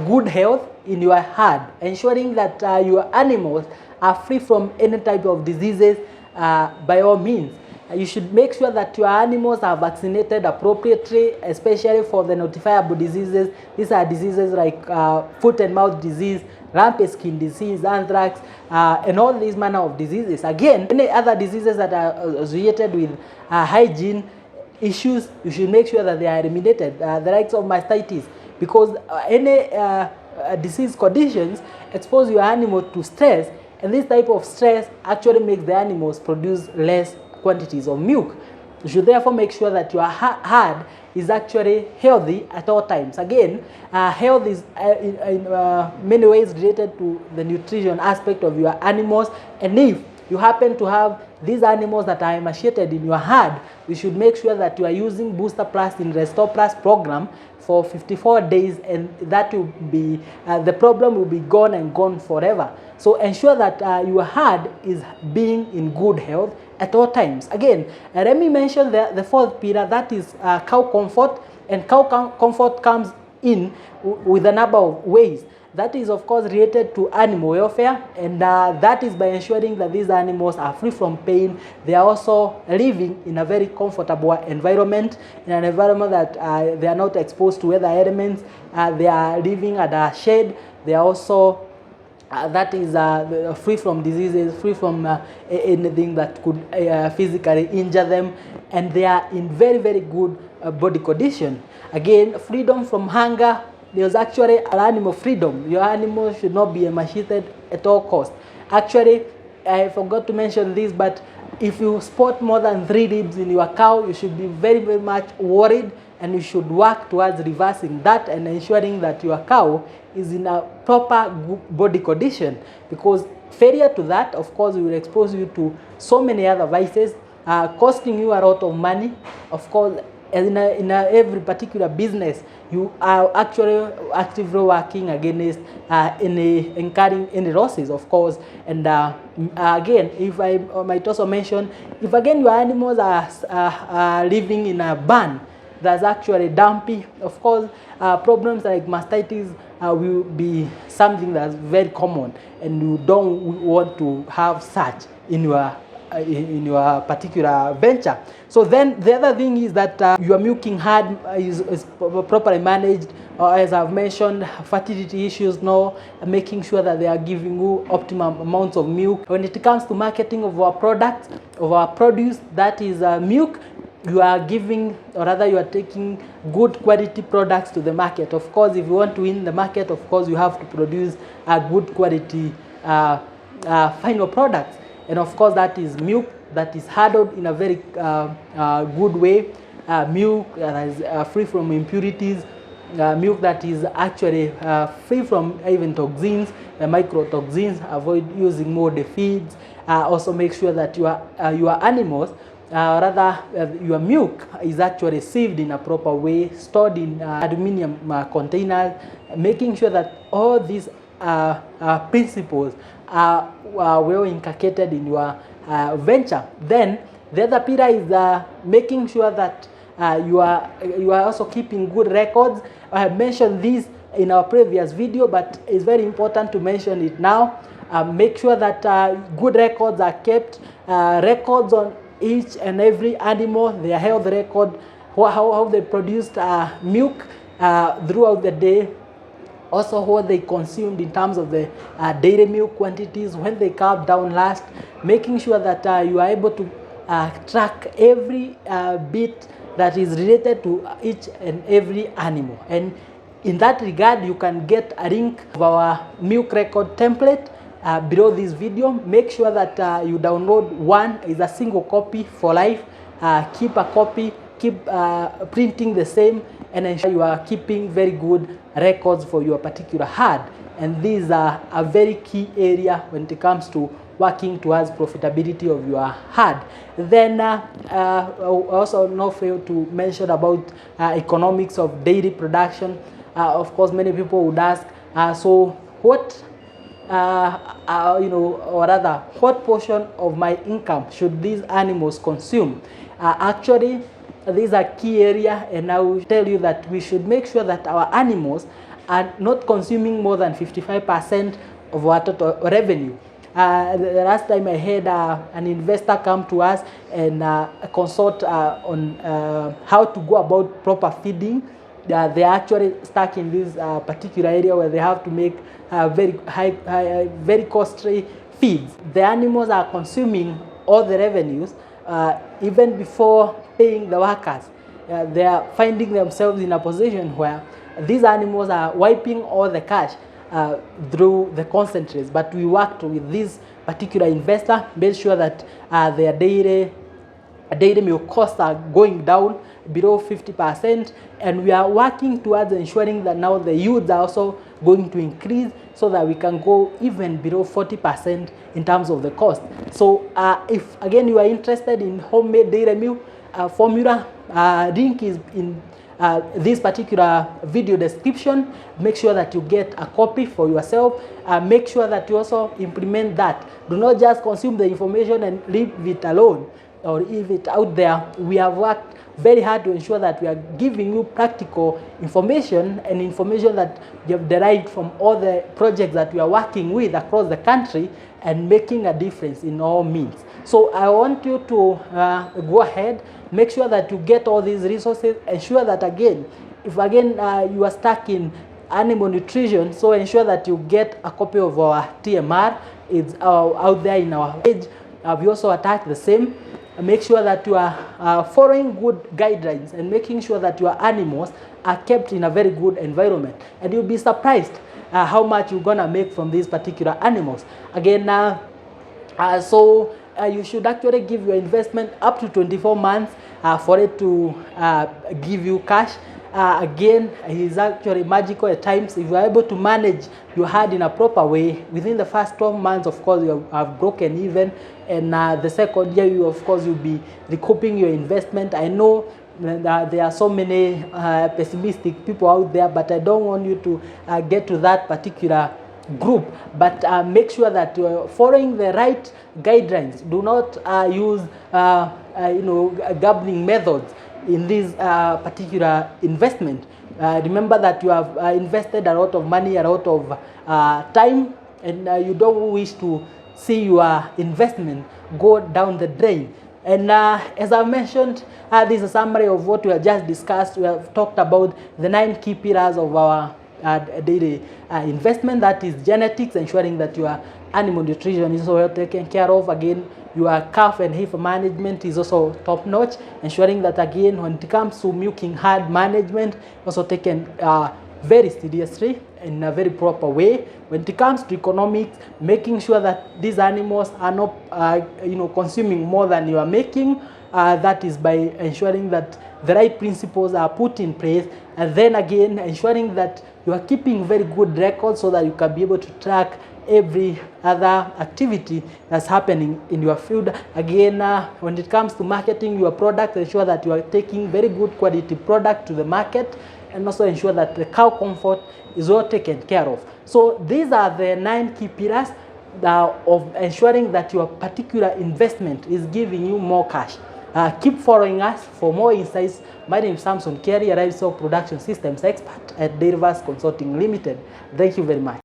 good health in your herd, ensuring that your animals are free from any type of diseases by all means. You should make sure that your animals are vaccinated appropriately, especially for the notifiable diseases. These are diseases like foot and mouth disease, rampant skin disease, anthrax, and all these manner of diseases. Again, any other diseases that are associated with hygiene issues, you should make sure that they are eliminated. The likes of mastitis, because any disease conditions expose your animal to stress, and this type of stress actually makes the animals produce less quantities of milk. You should therefore make sure that your herd is actually healthy at all times. Again, health is in many ways related to the nutrition aspect of your animals, and if you happen to have these animals that are emaciated in your herd, you should make sure that you are using Booster Plus in Restore Plus program for 54 days, and that will be, the problem will be gone and gone forever. So ensure that your herd is being in good health at all times. Again, let me mention the fourth pillar, that is cow comfort. And cow comfort comes in with a number of ways. That is, of course, related to animal welfare, and that is by ensuring that these animals are free from pain. They are also living in a very comfortable environment, in an environment that they are not exposed to weather elements. They are living at a shade. They are also that is free from diseases, free from anything that could physically injure them, and they are in very, very good body condition. Again, freedom from hunger. There's actually an animal freedom. Your animal should not be emaciated at all costs. Actually, I forgot to mention this, but if you spot more than 3 ribs in your cow, you should be very, very much worried, and you should work towards reversing that and ensuring that your cow is in a proper body condition, because failure to that, of course, will expose you to so many other vices, costing you a lot of money. Of course, in every particular business, you are actually actively working against incurring any losses, of course. And again, if I might also mention, if again your animals are living in a barn that's actually dumpy, of course, problems like mastitis will be something that's very common, and you don't want to have such in your particular venture. So then the other thing is that your milking herd is properly managed, as I've mentioned, fertility issues now, making sure that they are giving you optimum amounts of milk. When it comes to marketing of our products, of our produce, that is milk, you are giving, or rather you are taking good quality products to the market. Of course, if you want to win the market, of course, you have to produce a good quality final products. And of course, that is milk that is handled in a very good way, milk that is free from impurities, milk that is actually free from even toxins, microtoxins. Avoid using mold feeds. Also make sure that your animals, your milk is actually sieved in a proper way, stored in aluminum containers, making sure that all these principles are well inculcated in your venture. Then the other pillar is making sure that you are also keeping good records. I have mentioned this in our previous video, but it's very important to mention it now. Make sure that good records are kept, records on each and every animal, their health record, how they produced milk throughout the day, also what they consumed in terms of the dairy milk quantities, when they calved down last, making sure that you are able to track every bit that is related to each and every animal. And in that regard, you can get a link of our milk record template below this video. Make sure that you download one. Is a single copy for life. Keep a copy, keep printing the same, and ensure you are keeping very good records for your particular herd. And these are a very key area when it comes to working towards profitability of your herd. Then I also not fail to mention about economics of dairy production. Of course, many people would ask, so what or rather, what portion of my income should these animals consume? Actually, these are key area, and I will tell you that we should make sure that our animals are not consuming more than 55% of our total revenue. The last time I had an investor come to us and consult on how to go about proper feeding. They're actually stuck in this particular area where they have to make very very costly feeds. The animals are consuming all the revenues even before paying the workers. They are finding themselves in a position where these animals are wiping all the cash through the concentrates. But we worked with this particular investor, made sure that their daily milk costs are going down below 50%, and we are working towards ensuring that now the yields are also going to increase so that we can go even below 40% in terms of the cost. So if again you are interested in homemade dairy milk formula, link is in this particular video description. Make sure that you get a copy for yourself. Make sure that you also implement that. Do not just consume the information and leave it alone or leave it out there. We have worked very hard to ensure that we are giving you practical information and information that you have derived from all the projects that we are working with across the country and making a difference in all means. So I want you to go ahead, make sure that you get all these resources, ensure that again, if again you are stuck in animal nutrition, so ensure that you get a copy of our TMR. It's out there in our page. We also attach the same. Make sure that you are following good guidelines and making sure that your animals are kept in a very good environment. And you'll be surprised how much you're gonna make from these particular animals. Again, you should actually give your investment up to 24 months for it to give you cash. Again, it is actually magical at times. If you are able to manage your herd in a proper way, within the first 12 months, of course, you have broken even. And the second year, you of course, you'll be recouping your investment. I know there are so many pessimistic people out there, but I don't want you to get to that particular group. But make sure that you're following the right guidelines. Do not use gambling methods in this particular investment. Remember that you have invested a lot of money, a lot of time, and you don't wish to see your investment go down the drain. And as I mentioned, this is a summary of what we have just discussed. We have talked about the 9 key pillars of our daily investment. That is genetics, ensuring that your animal nutrition is well taken care of. Again, your calf and heifer management is also top notch, ensuring that again when it comes to milking herd management, also taken very seriously in a very proper way. When it comes to economics, making sure that these animals are not consuming more than you are making. That is by ensuring that the right principles are put in place, and then again ensuring that you are keeping very good records so that you can be able to track every other activity that's happening in your field. Again, when it comes to marketing your product, ensure that you are taking very good quality product to the market, and also ensure that the cow comfort is well taken care of. So these are the 9 key pillars of ensuring that your particular investment is giving you more cash. Keep following us for more insights. My name is Samson Kerry, a livestock production systems expert at Dairyverse Consulting Limited. Thank you very much.